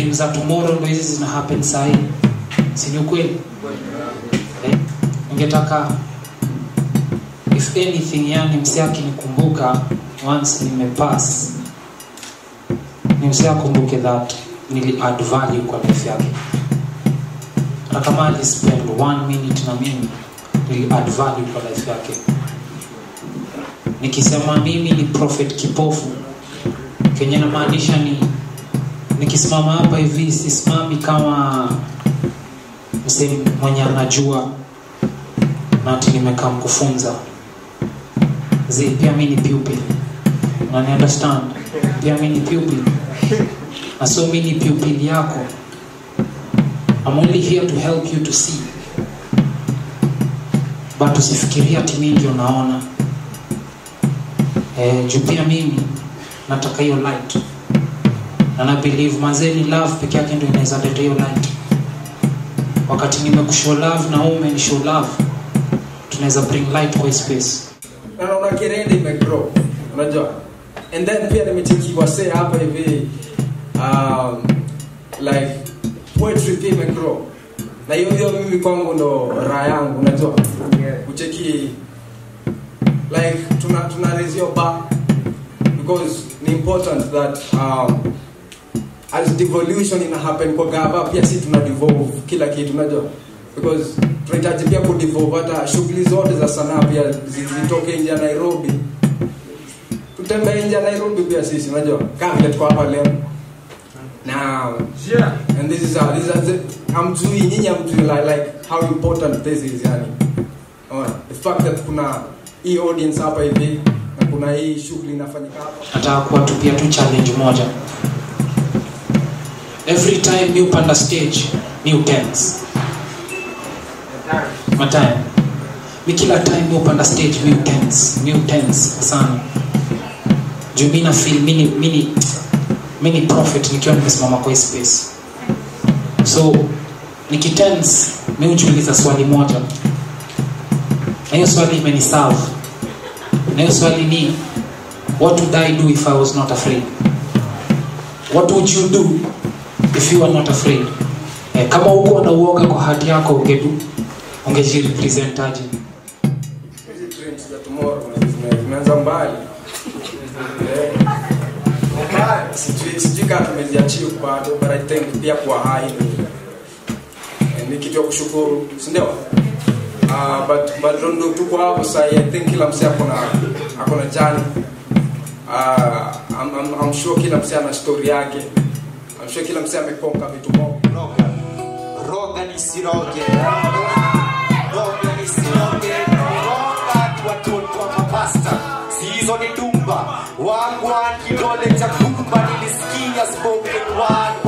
dreams za tomorrow ndo hizi zina happen sahi. Si ni kweli? Ningetaka if anything yani msiaki nikumbuka once nimepass, ni msiakumbuke that nili add value kwa life yake. Na kama ali spend 1 minute na mimi, nili add value kwa life yake. Nikisema mimi ni prophet kipofu, kenye na maanisha ni nikisimama hapa hivi sisimami kama msemi mwenye anajua na ati nimekaa kufunza. Pia mimi ni pupil. Na ni understand? Pia mimi ni pupil. Na so mimi ni pupil yako. I'm only here to help you to see. But usifikiria ati mimi ndio naona. Juu pia mimi nataka hiyo light. Na na believe mazeni love peke yake ndio inaweza leta hiyo light. Wakati nimekushow love na wewe ni show love, tunaweza bring light kwa space. Na unakerende imegrow, unajua. And then pia nimetiki wase hapa hivi like poetry pia imegrow. Na hiyo mimi kwangu ndo raha yangu, unajua. Ucheki like tuna raise your bar because ni important that as devolution ina happen kwa gaba pia si tuna devolve kila kitu, unajua. Because tunahitaji pia ku devolve hata shughuli zote za sanaa pia zitoke nje ya Nairobi. Tutembee nje ya Nairobi pia sisi, unajua. Kama vile tuko hapa leo. Now, yeah. And this is I'm doing like how important this is, yani. The fact that kuna hii audience hapa hivi na kuna hii shughuli inafanyika hapa. Nataka kuwatupia tu challenge moja. Every time you panda stage, new tense. Matime. Kila time you panda stage, new tense sana. Juu mimi na feel mini prophet nikiwa nimesimama kwa space. So nikitense mimi hujiuliza swali moja. Na hiyo swali imenisolve. Na hiyo swali ni, what would I do if I was not afraid? What would you do if you are not afraid? Kama uko na uoga kwa hati yako ungejirepresent aje? Hizi dreams za tomorrow zimeanza mbali. Sijui kama tumeziachieve bado, but I think pia kwa hai ni kitu ya kushukuru, si ndio? But rondo tuko hapo sasa. I think kila msee akona jani. I'm sure kila msee ana story yake. I'm sure kila msee amekonka vitu mob. Roga ni siroge. Roga ni siroge. Roga watoto wa mapasta. Sizo ni dumba. Wangu kidole cha kumba nilisikia spoken word.